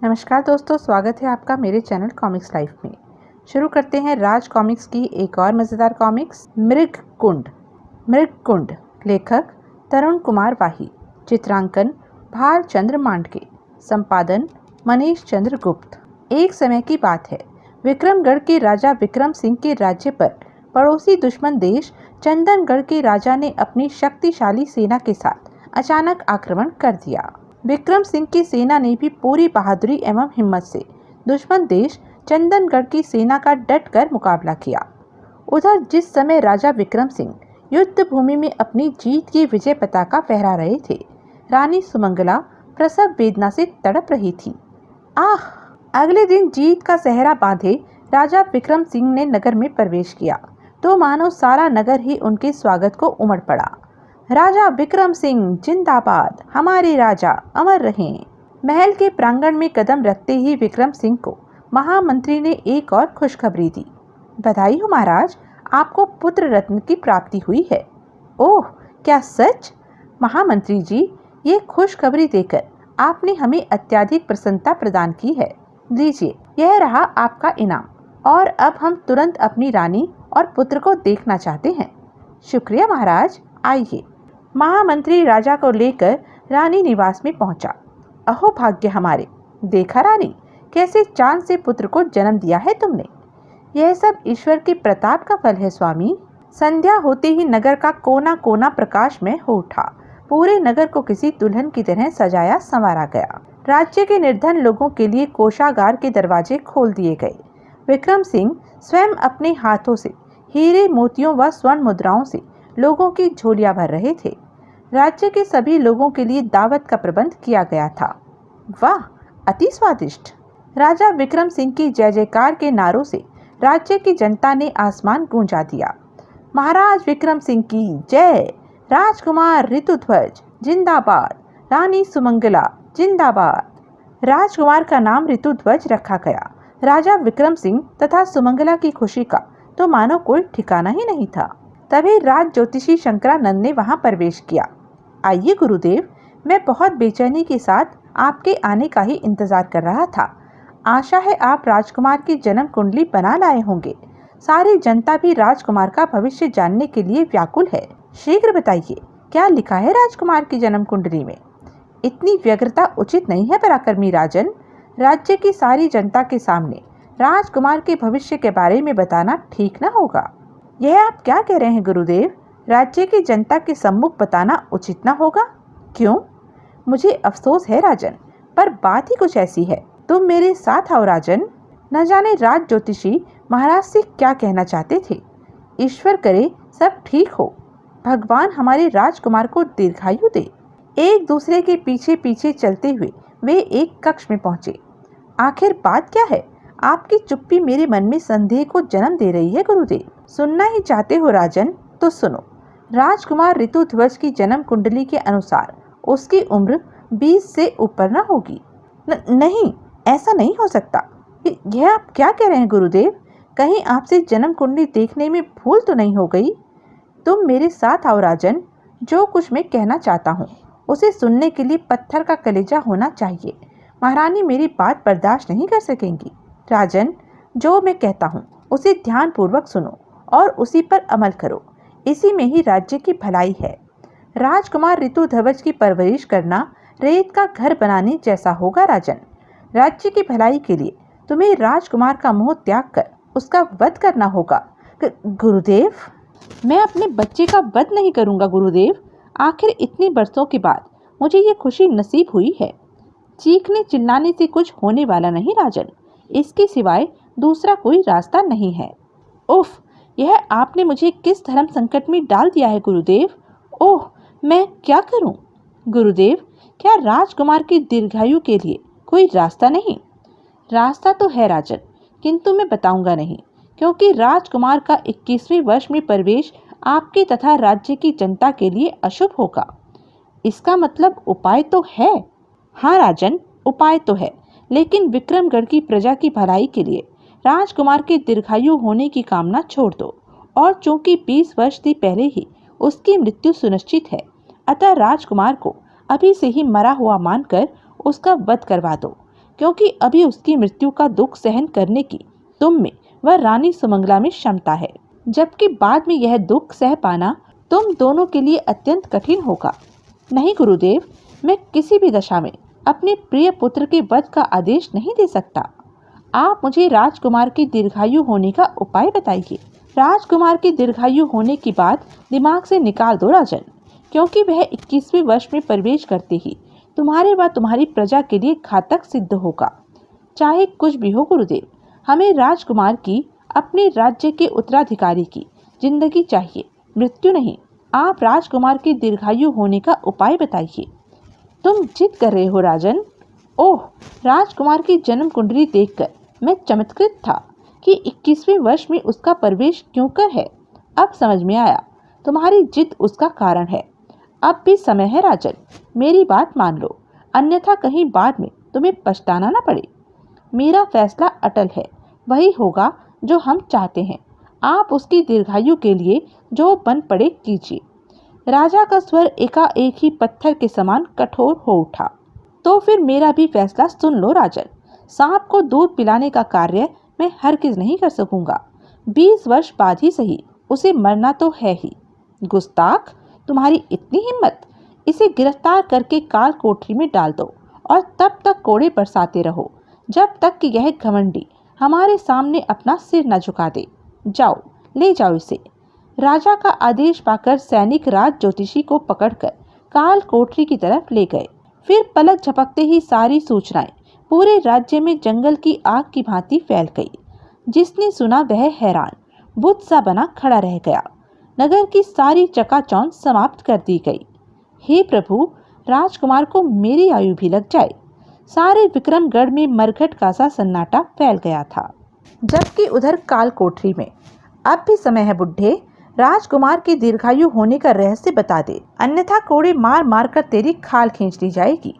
नमस्कार दोस्तों, स्वागत है आपका मेरे चैनल कॉमिक्स लाइफ में। शुरू करते हैं राज कॉमिक्स की एक और मज़ेदार कॉमिक्स मृगकुंड। मृगकुंड लेखक तरुण कुमार वाही, चित्रांकन भालचंद्र मांडके, संपादन मनीष चंद्र गुप्त। एक समय की बात है, विक्रमगढ़ के राजा विक्रम सिंह के राज्य पर पड़ोसी दुश्मन देश चंदनगढ़ के राजा ने अपनी शक्तिशाली सेना के साथ अचानक आक्रमण कर दिया। विक्रम सिंह की सेना ने भी पूरी बहादुरी एवं हिम्मत से दुश्मन देश चंदनगढ़ की सेना का डट कर मुकाबला किया। उधर जिस समय राजा विक्रम सिंह युद्ध भूमि में अपनी जीत की विजय पताका फहरा रहे थे, रानी सुमंगला प्रसव वेदना से तड़प रही थी। आह! अगले दिन जीत का सेहरा बांधे राजा विक्रम सिंह ने नगर में प्रवेश किया तो मानो सारा नगर ही उनके स्वागत को उमड़ पड़ा। राजा विक्रम सिंह जिंदाबाद, हमारे राजा अमर रहें। महल के प्रांगण में कदम रखते ही विक्रम सिंह को महामंत्री ने एक और खुशखबरी दी। बधाई हो महाराज, आपको पुत्र रत्न की प्राप्ति हुई है। ओह, क्या सच? महामंत्री जी, ये खुशखबरी देकर आपने हमें अत्यधिक प्रसन्नता प्रदान की है। लीजिए, यह रहा आपका इनाम। और अब हम तुरंत अपनी रानी और पुत्र को देखना चाहते हैं। शुक्रिया महाराज, आइए। महामंत्री राजा को लेकर रानी निवास में पहुंचा। अहो भाग्य हमारे, देखा रानी, कैसे चांद से पुत्र को जन्म दिया है तुमने। यह सब ईश्वर के प्रताप का फल है स्वामी। संध्या होते ही नगर का कोना कोना प्रकाशमय हो उठा। पूरे नगर को किसी दुल्हन की तरह सजाया संवारा गया। राज्य के निर्धन लोगों के लिए कोषागार के दरवाजे खोल दिए गए। विक्रम सिंह स्वयं अपने हाथों से हीरे मोतियों व स्वर्ण मुद्राओं से लोगों की झोलियां भर रहे थे। राज्य के सभी लोगों के लिए दावत का प्रबंध किया गया था। वाह, अति स्वादिष्ट। राजा विक्रम सिंह की जय जयकार के नारों से राज्य की जनता ने आसमान गूंजा दिया। महाराज विक्रम सिंह की जय, राजकुमार ऋतुध्वज जिंदाबाद, रानी सुमंगला जिंदाबाद। राजकुमार का नाम ऋतुध्वज रखा गया। राजा विक्रम सिंह तथा सुमंगला की खुशी का तो मानो कोई ठिकाना ही नहीं था। तभी राज ज्योतिषी शंकरानंद ने वहां प्रवेश किया। आइए गुरुदेव, मैं बहुत बेचैनी के साथ आपके आने का ही इंतजार कर रहा था। आशा है आप राजकुमार की जन्म कुंडली बना लाए होंगे। सारी जनता भी राजकुमार का भविष्य जानने के लिए व्याकुल है। शीघ्र बताइए, क्या लिखा है राजकुमार की जन्म कुंडली में? इतनी व्यग्रता उचित नहीं है पराक्रमी राजन। राज्य की सारी जनता के सामने राजकुमार के भविष्य के बारे में बताना ठीक न होगा। यह आप क्या कह रहे हैं गुरुदेव? राज्य की जनता के सम्मुख बताना उचित न होगा? क्यों? मुझे अफसोस है राजन, पर बात ही कुछ ऐसी है। तुम मेरे साथ आओ राजन। न जाने राज ज्योतिषी महाराज से क्या कहना चाहते थे। ईश्वर करे सब ठीक हो। भगवान हमारे राजकुमार को दीर्घायु दे। एक दूसरे के पीछे पीछे चलते हुए वे एक कक्ष में पहुंचे। आखिर बात क्या है? आपकी चुप्पी मेरे मन में संदेह को जन्म दे रही है गुरुदेव। सुनना ही चाहते हो राजन, तो सुनो। राजकुमार ऋतुध्वज की जन्म कुंडली के अनुसार उसकी उम्र 20 से ऊपर न होगी। नहीं, ऐसा नहीं हो सकता। यह आप क्या कह रहे हैं गुरुदेव? कहीं आपसे जन्म कुंडली देखने में भूल तो नहीं हो गई? तुम मेरे साथ आओ राजन। जो कुछ मैं कहना चाहता हूँ उसे सुनने के लिए पत्थर का कलेजा होना चाहिए। महारानी मेरी बात बर्दाश्त नहीं कर सकेंगी। राजन, जो मैं कहता हूँ उसे ध्यान पूर्वक सुनो और उसी पर अमल करो। इसी में ही राज्य की भलाई है। राजकुमार ऋतुध्वज की परवरिश करना रेत का घर बनाने जैसा होगा राजन। राज्य की भलाई के लिए तुम्हें राजकुमार का मोह त्याग कर उसका वध करना होगा। गुरुदेव, मैं अपने बच्चे का वध नहीं करूंगा गुरुदेव। आखिर इतने बरसों के बाद मुझे ये खुशी नसीब हुई है। चीखने चिल्लाने से कुछ होने वाला नहीं राजन। इसके सिवाय दूसरा कोई रास्ता नहीं है। उफ, यह आपने मुझे किस धर्म संकट में डाल दिया है गुरुदेव। ओह, मैं क्या करूं? गुरुदेव, क्या राजकुमार की दीर्घायु के लिए कोई रास्ता नहीं? रास्ता तो है राजन, किंतु मैं बताऊंगा नहीं, क्योंकि राजकुमार का 21वें वर्ष में प्रवेश आपके तथा राज्य की जनता के लिए अशुभ होगा। इसका मतलब उपाय तो है। हाँ राजन, उपाय तो है, लेकिन विक्रमगढ़ की प्रजा की भलाई के लिए राजकुमार के दीर्घायु होने की कामना छोड़ दो। और चूंकि 20 वर्ष से पहले ही उसकी मृत्यु सुनिश्चित है, अतः राजकुमार को अभी से ही मरा हुआ मानकर उसका वध करवा दो। क्योंकि अभी उसकी मृत्यु का दुख सहन करने की तुम में व रानी सुमंगला में क्षमता है, जबकि बाद में यह दुख सह पाना तुम दोनों के लिए अत्यंत कठिन होगा। नहीं गुरुदेव, मैं किसी भी दशा में अपने प्रिय पुत्र के वध का आदेश नहीं दे सकता। आप मुझे राजकुमार की दीर्घायु होने का उपाय बताइए। राजकुमार की दीर्घायु होने की बात दिमाग से निकाल दो राजन, क्योंकि वह 21वें वर्ष में प्रवेश करते ही तुम्हारे व तुम्हारी प्रजा के लिए घातक सिद्ध होगा। चाहे कुछ भी हो गुरुदेव, हमें राजकुमार की, अपने राज्य के उत्तराधिकारी की जिंदगी चाहिए, मृत्यु नहीं। आप राजकुमार की दीर्घायु होने का उपाय बताइए। तुम जिद कर रहे हो राजन। ओह, राजकुमार की जन्म कुंडली देखकर मैं चमत्कृत था कि 21वें वर्ष में उसका प्रवेश क्यों कर है। अब समझ में आया, तुम्हारी जिद उसका कारण है। अब भी समय है राजन, मेरी बात मान लो, अन्यथा कहीं बाद में तुम्हें पछताना न पड़े। मेरा फैसला अटल है, वही होगा जो हम चाहते हैं। आप उसकी दीर्घायु के लिए जो बन पड़े कीजिए। राजा का स्वर एकाएक ही पत्थर के समान कठोर हो उठा। तो फिर मेरा भी फैसला सुन लो राजन। सांप को दूध पिलाने का कार्य मैं हरगिज नहीं कर सकूंगा। 20 वर्ष बाद ही सही, उसे मरना तो है ही। गुस्ताख, तुम्हारी इतनी हिम्मत! इसे गिरफ्तार करके काल कोठरी में डाल दो और तब तक कोड़े बरसाते रहो, जब तक कि यह घमंडी हमारे सामने अपना सिर न झुका दे। जाओ, ले जाओ इसे। राजा का आदेश पाकर सैनिक राज ज्योतिषी को पकड़कर काल कोठरी की तरफ ले गए। फिर पलक झपकते ही सारी सूचनाएं पूरे राज्य में जंगल की आग की भांति फैल गई। जिसने सुना वह हैरान बुत सा बना खड़ा रह गया। नगर की सारी चकाचौंध समाप्त कर दी गई। हे प्रभु, राजकुमार को मेरी आयु भी लग जाए। सारे विक्रमगढ़ में मरघट का सा सन्नाटा फैल गया था। जबकि उधर काल कोठरी में अब भी समय है बुढ़े, राजकुमार की दीर्घायु होने का रहस्य बता दे, अन्यथा कोड़े मार मार कर तेरी खाल खींच ली जाएगी।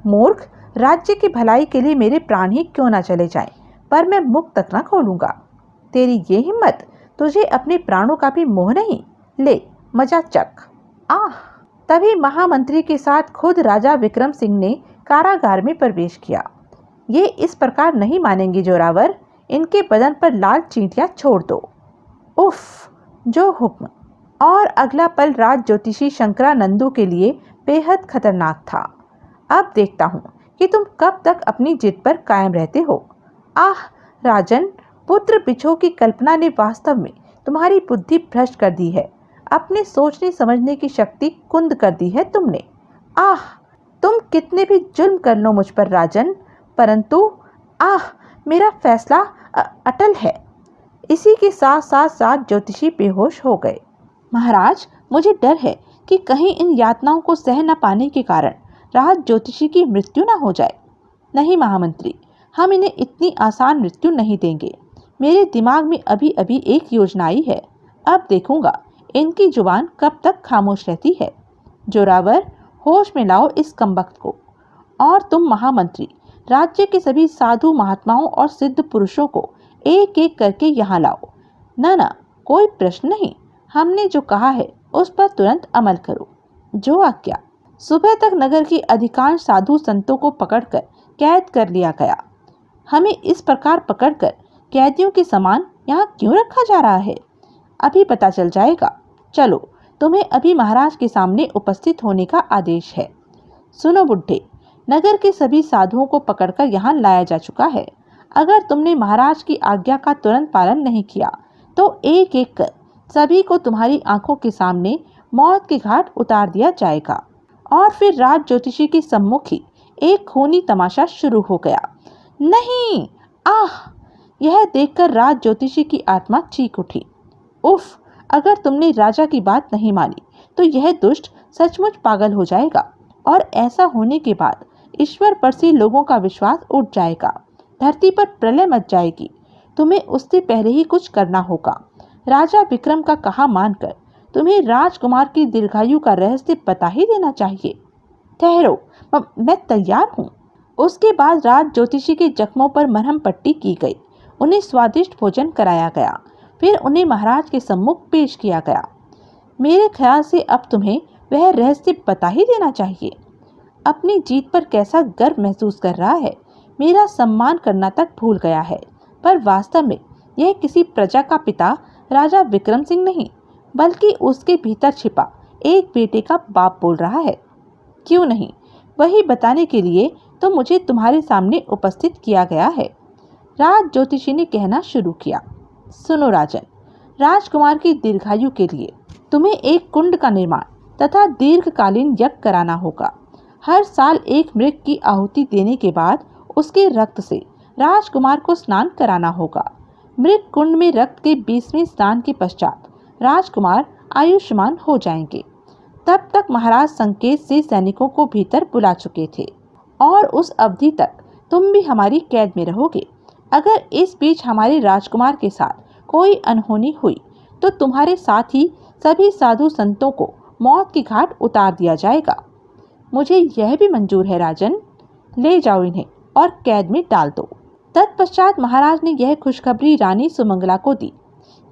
मूर्ख, राज्य की भलाई के लिए मेरे प्राण ही क्यों न चले जाएं, पर मैं मुख तक न खोलूंगा। तेरी ये हिम्मत, तुझे अपने प्राणों का भी मोह नहीं? ले मजा चख। आह! तभी महामंत्री के साथ खुद राजा विक्रम सिंह ने कारागार में प्रवेश किया। ये इस प्रकार नहीं मानेंगे जोरावर, इनके बदन पर लाल चींटियां छोड़ दो। उफ, जो हुक्म। और अगला पल राज ज्योतिषी शंकरानंदू के लिए बेहद खतरनाक था। अब देखता हूँ कि तुम कब तक अपनी जिद पर कायम रहते हो। आह राजन, पुत्र बिछो की कल्पना ने वास्तव में तुम्हारी बुद्धि भ्रष्ट कर दी है। अपने सोचने समझने की शक्ति कुंद कर दी है तुमने। आह, तुम कितने भी जुल्म कर लो मुझ पर राजन, परंतु आह, मेरा फैसला अटल है। इसी के साथ साथ साथ ज्योतिषी बेहोश हो गए। महाराज, मुझे डर है कि कहीं इन यातनाओं को सह न पाने के कारण राज ज्योतिषी की मृत्यु न हो जाए। नहीं महामंत्री, हम इन्हें इतनी आसान मृत्यु नहीं देंगे। मेरे दिमाग में अभी अभी एक योजना आई है, अब देखूंगा इनकी जुबान कब तक खामोश रहती है। जोरावर, होश में लाओ इस कमबख्त को। और तुम महामंत्री, राज्य के सभी साधु महात्माओं और सिद्ध पुरुषों को एक एक करके यहाँ लाओ। ना, कोई प्रश्न नहीं, हमने जो कहा है उस पर तुरंत अमल करो। जो आज्ञा। सुबह तक नगर की अधिकांश साधु संतों को पकड़कर कैद कर लिया गया। हमें इस प्रकार पकड़कर कैदियों के समान यहाँ क्यों रखा जा रहा है, अभी पता चल जाएगा। चलो, तुम्हें अभी महाराज के सामने उपस्थित होने का आदेश है। सुनो बुढ़े, नगर के सभी साधुओं को पकड़कर यहाँ लाया जा चुका है। अगर तुमने महाराज की आज्ञा का तुरंत पालन नहीं किया तो एक एक कर सभी को तुम्हारी आंखों के सामने मौत के घाट उतार दिया जाएगा। और फिर राज ज्योतिषी के सम्मुख ही एक खूनी तमाशा शुरू हो गया। नहीं! आह! यह देखकर राज ज्योतिषी की आत्मा चीख उठी। उफ! अगर तुमने राजा की बात नहीं मानी तो यह दुष्ट सचमुच पागल हो जाएगा, और ऐसा होने के बाद ईश्वर पर से लोगों का विश्वास उठ जाएगा, धरती पर प्रलय मच जाएगी। तुम्हें उससे पहले ही कुछ करना होगा। राजा विक्रम का कहा मानकर तुम्हें राजकुमार की दीर्घायु का रहस्य बता ही देना चाहिए। ठहरो, मैं तैयार हूँ। उसके बाद राज ज्योतिषी के जख्मों पर मरहम पट्टी की गई, उन्हें स्वादिष्ट भोजन कराया गया, फिर उन्हें महाराज के सम्मुख पेश किया गया। मेरे ख्याल से अब तुम्हें वह रहस्य बता ही देना चाहिए। अपनी जीत पर कैसा गर्व महसूस कर रहा है, मेरा सम्मान करना तक भूल गया है। पर वास्तव में यह किसी प्रजा का पिता राजा विक्रम सिंह नहीं, बल्कि उसके भीतर छिपा एक बेटे का बाप बोल रहा है। क्यों नहीं, वही बताने के लिए तो मुझे तुम्हारे सामने उपस्थित किया गया है। राज ज्योतिषी ने कहना शुरू किया। सुनो राजन, राजकुमार की दीर्घायु के लिए तुम्हें एक कुंड का निर्माण तथा दीर्घकालीन यज्ञ कराना होगा। हर साल एक मृग की आहुति देने के बाद उसके रक्त से राजकुमार को स्नान कराना होगा। मृग कुंड में रक्त के 20वें स्नान के पश्चात राजकुमार आयुष्मान हो जाएंगे। तब तक महाराज संकेत से सैनिकों को भीतर बुला चुके थे और उस अवधि तक तुम भी हमारी कैद में रहोगे। अगर इस बीच हमारे राजकुमार के साथ कोई अनहोनी हुई तो तुम्हारे साथ ही सभी साधु संतों को मौत की घाट उतार दिया जाएगा। मुझे यह भी मंजूर है राजन, ले जाओ इन्हें और कैद में डाल दो। तत्पश्चात महाराज ने यह खुशखबरी रानी सुमंगला को दी।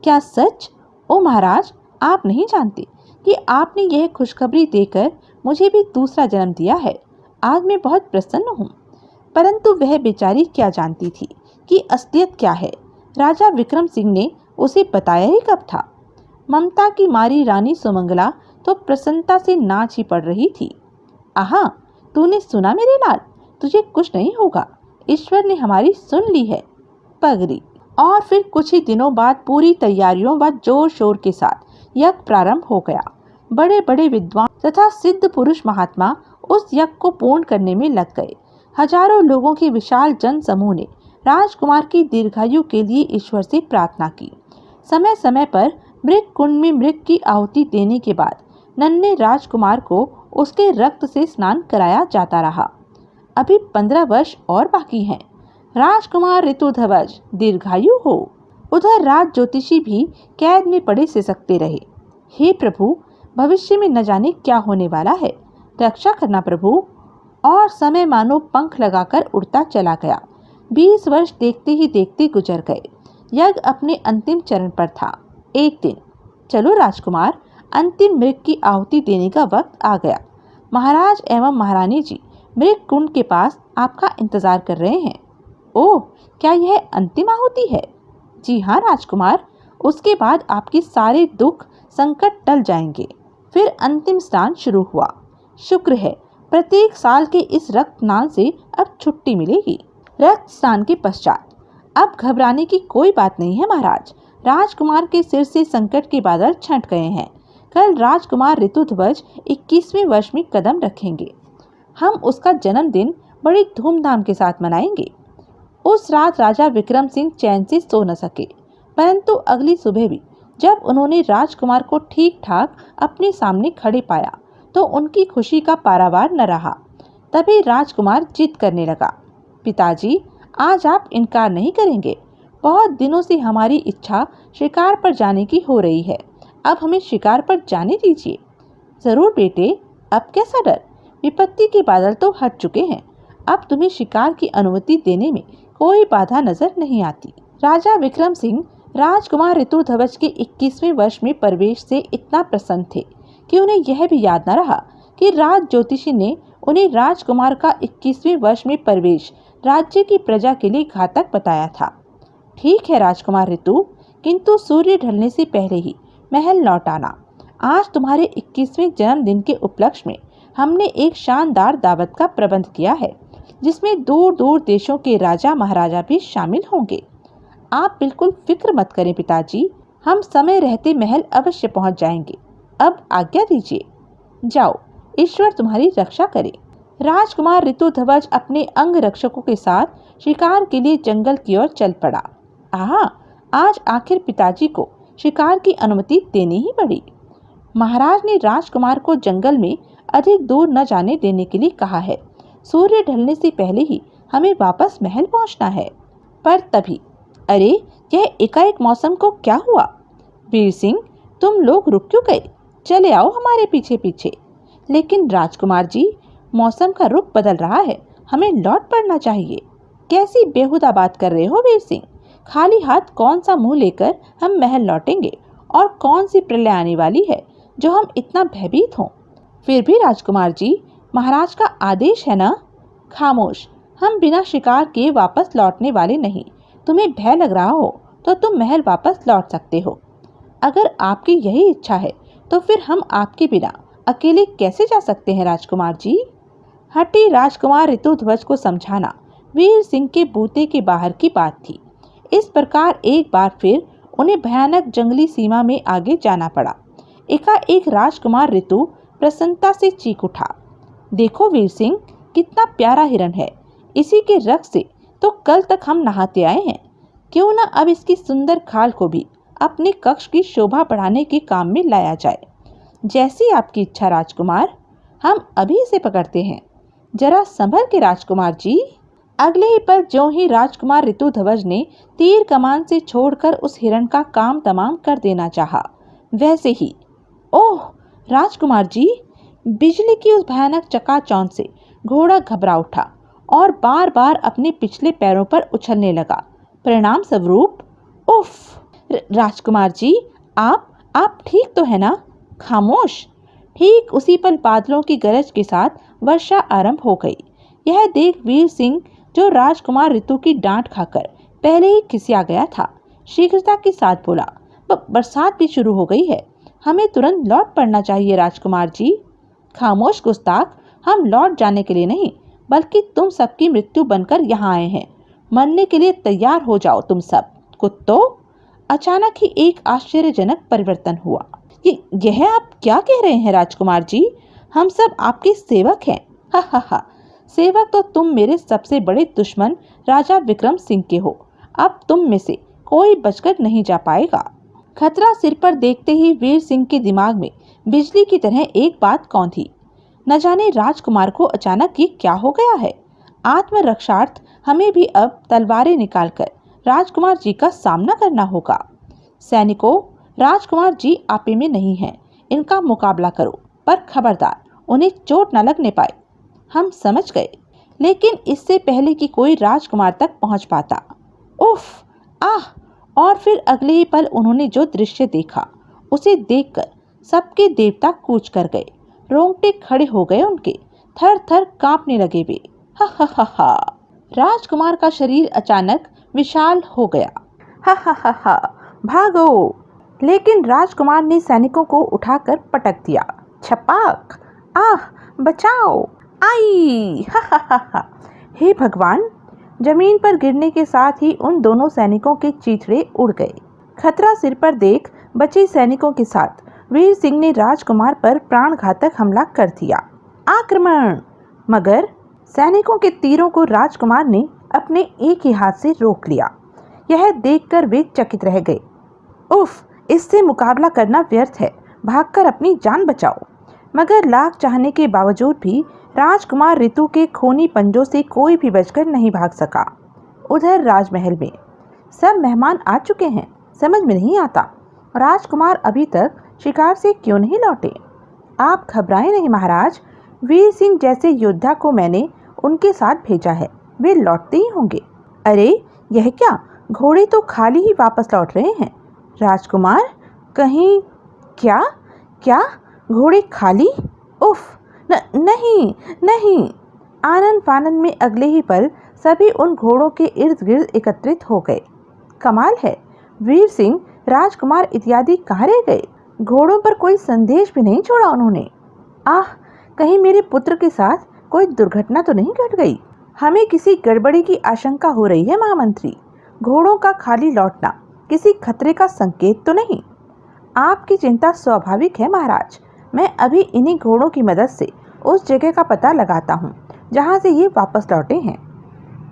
क्या सच? ओ महाराज, आप नहीं जानते कि आपने यह खुशखबरी देकर मुझे भी दूसरा जन्म दिया है। आज मैं बहुत प्रसन्न हूँ। परंतु वह बेचारी क्या जानती थी कि असलियत क्या है। राजा विक्रम सिंह ने उसे बताया ही कब था। ममता की मारी रानी सुमंगला तो प्रसन्नता से नाच ही पड़ रही थी। आहा, तूने सुना मेरे लाल, तुझे कुछ नहीं होगा, ईश्वर ने हमारी सुन ली है। पगड़ी। और फिर कुछ ही दिनों बाद पूरी तैयारियों व जोर शोर के साथ यज्ञ प्रारंभ हो गया। बड़े बड़े विद्वान तथा सिद्ध पुरुष महात्मा उस यज्ञ को पूर्ण करने में लग गए। हजारों लोगों के विशाल जन समूह ने राजकुमार की दीर्घायु के लिए ईश्वर से प्रार्थना की। समय समय पर मृग कुंड में मृग की आहुति देने के बाद नन्हे राजकुमार को उसके रक्त से स्नान कराया जाता रहा। अभी 15 वर्ष और बाकी हैं। राजकुमार ऋतुध्वज दीर्घायु हो। उधर राज ज्योतिषी भी कैद में पड़े सिसकते रहे। हे प्रभु, भविष्य में न जाने क्या होने वाला है, रक्षा करना प्रभु। और समय मानो पंख लगाकर उड़ता चला गया। 20 वर्ष देखते ही देखते गुजर गए। यज्ञ अपने अंतिम चरण पर था। एक दिन, चलो राजकुमार, अंतिम मृग की आहुति देने का वक्त आ गया। महाराज एवं महारानी जी मृग कुंड के पास आपका इंतजार कर रहे हैं। ओह, क्या यह अंतिम आहुति है? जी हाँ राजकुमार, उसके बाद आपके सारे दुख संकट टल जाएंगे। फिर अंतिम स्नान शुरू हुआ। शुक्र है, प्रत्येक साल के इस रक्तदान से अब छुट्टी मिलेगी। रक्त स्नान के पश्चात अब घबराने की कोई बात नहीं है महाराज। राजकुमार के सिर से संकट के बादल छंट गए हैं। कल राजकुमार ऋतुध्वज 21वें वर्ष में कदम रखेंगे। हम उसका जन्मदिन बड़ी धूमधाम के साथ मनाएंगे। उस रात राजा विक्रम सिंह चैन से सो न सके, परंतु अगली सुबह भी जब उन्होंने राजकुमार को ठीक ठाक अपने सामने खड़े पाया तो उनकी खुशी का पारावार न रहा। तभी राजकुमार जिद करने लगा। पिताजी, आज आप इनकार नहीं करेंगे। बहुत दिनों से हमारी इच्छा शिकार पर जाने की हो रही है। अब हमें शिकार पर जाने दीजिए। जरूर बेटे, अब कैसा डर, विपत्ति के बादल तो हट चुके हैं। अब तुम्हें शिकार की अनुमति देने में कोई बाधा नजर नहीं आती। राजा विक्रम सिंह राजकुमार ऋतुध्वज के 21वें वर्ष में प्रवेश से इतना प्रसन्न थे कि उन्हें यह भी याद न रहा कि राज ज्योतिषी ने उन्हें राजकुमार का 21वें वर्ष में प्रवेश राज्य की प्रजा के लिए घातक बताया था। ठीक है राजकुमार ऋतु, किंतु सूर्य ढलने से पहले ही महल लौट आना। आज तुम्हारे 21वें जन्मदिन के उपलक्ष्य में हमने एक शानदार दावत का प्रबंध किया है, जिसमें दूर दूर देशों के राजा महाराजा भी शामिल होंगे। आप बिल्कुल फिक्र मत करें पिताजी, हम समय रहते महल अवश्य पहुंच जाएंगे। अब आज्ञा दीजिए, जाओ, ईश्वर तुम्हारी रक्षा करे। राजकुमार ऋतुध्वज अपने अंग रक्षकों के साथ शिकार के लिए जंगल की ओर चल पड़ा। आहा, आज आखिर पिताजी को शिकार की अनुमति देनी ही पड़ी। महाराज ने राजकुमार को जंगल में अधिक दूर न जाने देने के लिए कहा है। सूर्य ढलने से पहले ही हमें वापस महल पहुंचना है। पर तभी, अरे, यह एकाएक मौसम को क्या हुआ? वीर सिंह, तुम लोग रुक क्यों गए? चले आओ हमारे पीछे पीछे। लेकिन राजकुमार जी, मौसम का रुख बदल रहा है, हमें लौट पड़ना चाहिए। कैसी बेहुदा बात कर रहे हो वीर सिंह? खाली हाथ कौन सा मुंह लेकर हम महल लौटेंगे? और कौन सी प्रलय आने वाली है जो हम इतना भयभीत हों? फिर भी राजकुमार जी, महाराज का आदेश है ना। खामोश, हम बिना शिकार किए वापस लौटने वाले नहीं। तुम्हें भय लग रहा हो तो तुम महल वापस लौट सकते हो। अगर आपकी यही इच्छा है तो फिर हम आपके बिना अकेले कैसे जा सकते हैं राजकुमार जी? हठी राजकुमार ऋतुध्वज को समझाना वीर सिंह के बूते के बाहर की बात थी। इस प्रकार एक बार फिर उन्हें भयानक जंगली सीमा में आगे जाना पड़ा। एकाएक राजकुमार ऋतु प्रसन्नता से चीख उठा, देखो वीर सिंह, कितना प्यारा हिरण है। इसी के रक्त से तो कल तक हम नहाते आए हैं। क्यों न अब इसकी सुंदर खाल को भी अपने कक्ष की शोभा बढ़ाने के काम में लाया जाए। जैसी आपकी इच्छा राजकुमार, हम अभी इसे पकड़ते हैं। जरा संभल के राजकुमार जी। अगले ही पल ज्यों ही राजकुमार ऋतुध्वज ने तीर कमान से छोड़कर उस हिरण का काम तमाम कर देना चाहा, वैसे ही ओह राजकुमार जी, बिजली की उस भयानक चकाचौंध से घोड़ा घबरा उठा और बार बार अपने पिछले पैरों पर उछलने लगा। परिणाम स्वरूप उफ! राजकुमार जी, आप ठीक तो है ना? खामोश! ठीक उसी पल बादलों की गरज के साथ वर्षा आरंभ हो गई। यह देख वीर सिंह, जो राजकुमार ऋतु की डांट खाकर पहले ही खिसिया गया था, शीघ्रता के साथ बोला, बरसात भी शुरू हो गई है। हमें तुरंत लौट पड़ना चाहिए राजकुमार जी। खामोश गुस्ताख, हम लौट जाने के लिए नहीं, बल्कि तुम सबकी मृत्यु बनकर यहाँ आए हैं। मरने के लिए तैयार हो जाओ तुम सब कुत्तों। अचानक ही एक आश्चर्यजनक परिवर्तन हुआ। यह आप क्या कह रहे हैं राजकुमार जी? हम सब आपके सेवक हैं। हा हा हा। सेवक तो तुम मेरे सबसे बड़े दुश्मन राजा विक्रम सिंह के हो। अब तुम में से कोई बचकर नहीं जा पाएगा। खतरा सिर पर देखते ही वीर सिंह के दिमाग में बिजली की तरह एक बात कौंधी। न जाने राजकुमार को अचानक ये क्या हो गया है। आत्मरक्षार्थ हमें भी अब तलवारें निकालकर राजकुमार जी का सामना करना होगा। सैनिकों, राजकुमार जी आपे में नहीं हैं, इनका मुकाबला करो, पर खबरदार उन्हें चोट न लगने पाए। हम समझ गए, लेकिन इससे पहले कि कोई राजकुमार तक पहुंच पाता, उफ! आह! और फिर अगले ही पल उन्होंने जो दृश्य देखा, उसे देखकर सबके देवता कूच कर गए। रोंगटे खड़े हो गए उनके, थर थर कांपने लगे वे। हा हा हा हा। राजकुमार का शरीर अचानक विशाल हो गया। हा हा हा हा। भागो! लेकिन राजकुमार ने सैनिकों को उठाकर पटक दिया। छपाक! आह! बचाओ! आई! हा हा हा हा। हे भगवान! जमीन पर गिरने के साथ ही उन दोनों सैनिकों के चीथड़े उड़ गए। खतरा सिर पर देख बचे सैनिकों के साथ वीर सिंह ने राजकुमार पर प्राणघातक हमला कर दिया। आक्रमण! मगर सैनिकों के तीरों को राजकुमार ने अपने एक ही हाथ से रोक लिया। यह देखकर वे चकित रह गए। उफ! इससे मुकाबला करना व्यर्थ है, भागकर अपनी जान बचाओ। मगर लाख चाहने के बावजूद भी राजकुमार ऋतु के खूनी पंजों से कोई भी बचकर नहीं भाग सका। उधर राजमहल में सब मेहमान आ चुके हैं। समझ में नहीं आता राजकुमार अभी तक शिकार से क्यों नहीं लौटे। आप घबराएं नहीं महाराज, वीर सिंह जैसे योद्धा को मैंने उनके साथ भेजा है, वे लौटते ही होंगे। अरे यह क्या, घोड़े तो खाली ही वापस लौट रहे हैं। राजकुमार, कहीं क्या क्या घोड़े खाली? उफ! नहीं नहीं। आनन फानन में अगले ही पल सभी उन घोड़ों के इर्द गिर्द एकत्रित हो गए। कमाल है, वीर सिंह, राजकुमार इत्यादि कहाँ रह गए? घोड़ों पर कोई संदेश भी नहीं छोड़ा उन्होंने। आह! कहीं मेरे पुत्र के साथ कोई दुर्घटना तो नहीं घट गई। हमें किसी गड़बड़ी की आशंका हो रही है महामंत्री। घोड़ों का खाली लौटना किसी खतरे का संकेत तो नहीं? आपकी चिंता स्वाभाविक है महाराज। मैं अभी इन्हीं घोड़ों की मदद से उस जगह का पता लगाता हूँ जहाँ से ये वापस लौटे हैं।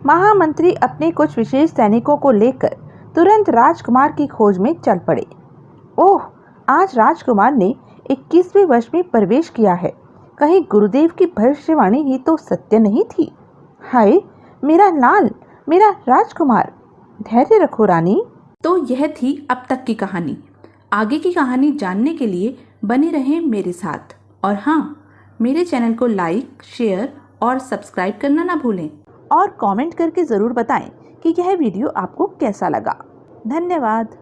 महामंत्री अपने कुछ विशेष सैनिकों को लेकर तुरंत राजकुमार की खोज में चल पड़े। ओह! आज राजकुमार ने 21वें वर्ष में प्रवेश किया है। कहीं गुरुदेव की भविष्यवाणी ही तो सत्य नहीं थी। हाय मेरा लाल, मेरा राजकुमार। धैर्य रखो रानी। तो यह थी अब तक की कहानी। आगे की कहानी जानने के लिए बने रहें मेरे साथ। और हाँ, मेरे चैनल को लाइक, शेयर और सब्सक्राइब करना ना भूलें। और कमेंट करके ज़रूर बताएं कि यह वीडियो आपको कैसा लगा। धन्यवाद।